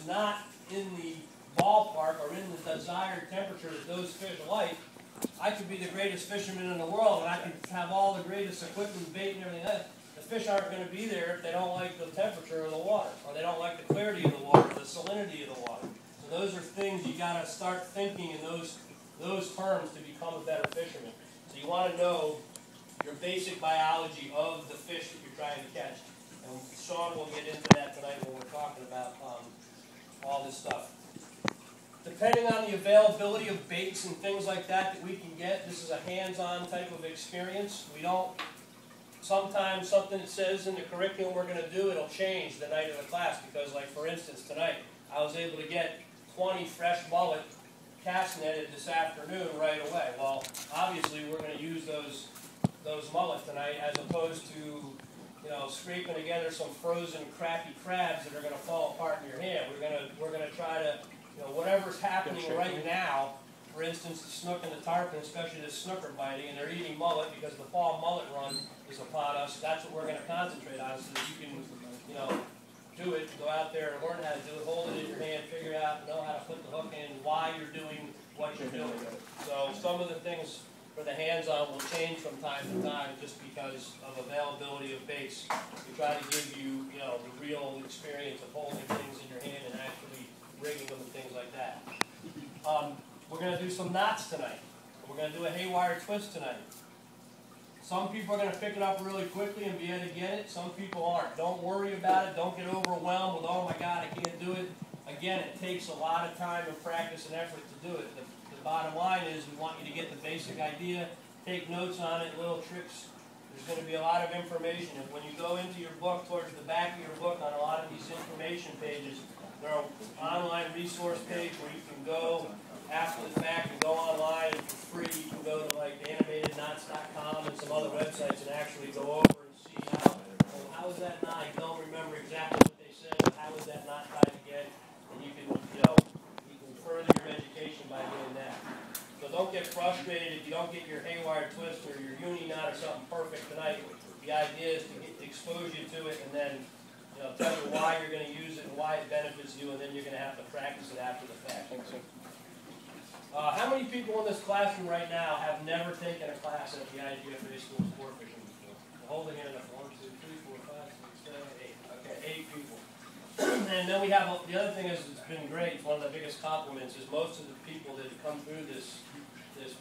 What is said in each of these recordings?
is not in the ballpark or in the desired temperature that those fish like, I could be the greatest fisherman in the world and I could have all the greatest equipment, bait and everything else. The fish aren't going to be there if they don't like the temperature of the water, or they don't like the clarity of the water, the salinity of the water. So those are things you got to start thinking in those terms to become a better fisherman. So you want to know your basic biology of the fish that you're trying to catch. And Sean will get into that tonight when we're talking about all this stuff. Depending on the availability of baits and things like that we can get, this is a hands-on type of experience. We don't, sometimes something that says in the curriculum we're going to do, it'll change the night of the class, because like for instance tonight, I was able to get 20 fresh mullet cast netted this afternoon right away. Well, obviously we're going to use those mullet tonight as opposed to, you know, scraping together some frozen crappy crabs that are going to fall apart in your hand. We're going to try to, you know, whatever's happening right now. For instance, the snook and the tarpon, especially the snooker biting, and they're eating mullet because the fall mullet run is upon us. That's what we're going to concentrate on, so that you can, you know, do it, go out there and learn how to do it, hold it in your hand, figure out, know how to put the hook in, why you're doing what you're doing. So some of the things for the hands-on will change from time to time just because of availability of baits. We try to give you, you know, the real experience of holding things in your hand and actually rigging them and things like that. We're going to do some knots tonight. We're going to do a haywire twist tonight. Some people are going to pick it up really quickly and be able to get it. Some people aren't. Don't worry about it. Don't get overwhelmed with, oh my God, I can't do it. Again, it takes a lot of time and practice and effort to do it. The bottom line is we want you to get the basic idea, take notes on it, little tricks. There's going to be a lot of information. And when you go into your book, towards the back of your book on a lot of these information pages, there are an online resource page where you can go after the fact and go online and for free. You can go to like animatedknots.com and some other websites and actually go over and see how is that knot. I don't remember exactly what they said, but how is that knot tied again? And you can, you know, you can further your education by doing that. So don't get frustrated if you don't get your haywire twist or your uni knot or something perfect tonight. The idea is to expose you to it and then, you know, tell you why you're going to use it and why it benefits you, and then you're going to have to practice it after the fact. How many people in this classroom right now have never taken a class at the IGFA School of Sport Fishing before? Hold the hand up. 1, 2, 3, 4, 5, 6, 7, 8. Okay, 8 people. And then we have, the other thing is, it's been great. It's one of the biggest compliments is most of the people that come through this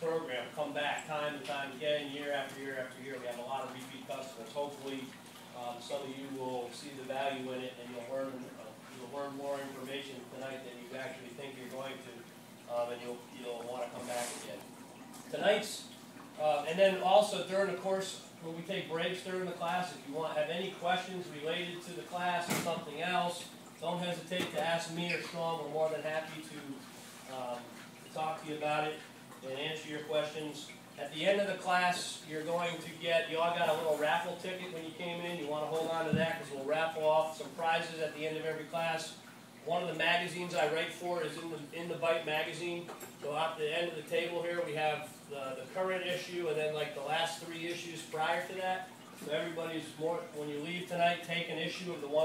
program come back time and time again, year after year after year. We have a lot of repeat customers. Hopefully, some of you will see the value in it, and you'll learn more information tonight than you actually think you're going to, and you'll want to come back again. Tonight's, and then also during the course, when we take breaks during the class, if you have any questions related to the class or something else, don't hesitate to ask me or Sean. We're more than happy to talk to you about it and answer your questions. At the end of the class, you're going to get, you all got a little raffle ticket when you came in. You want to hold on to that because we'll raffle off some prizes at the end of every class. One of the magazines I write for is in the Bite magazine. So at the end of the table here, we have the current issue and then like the last 3 issues prior to that. So everybody's more, when you leave tonight, take an issue of the one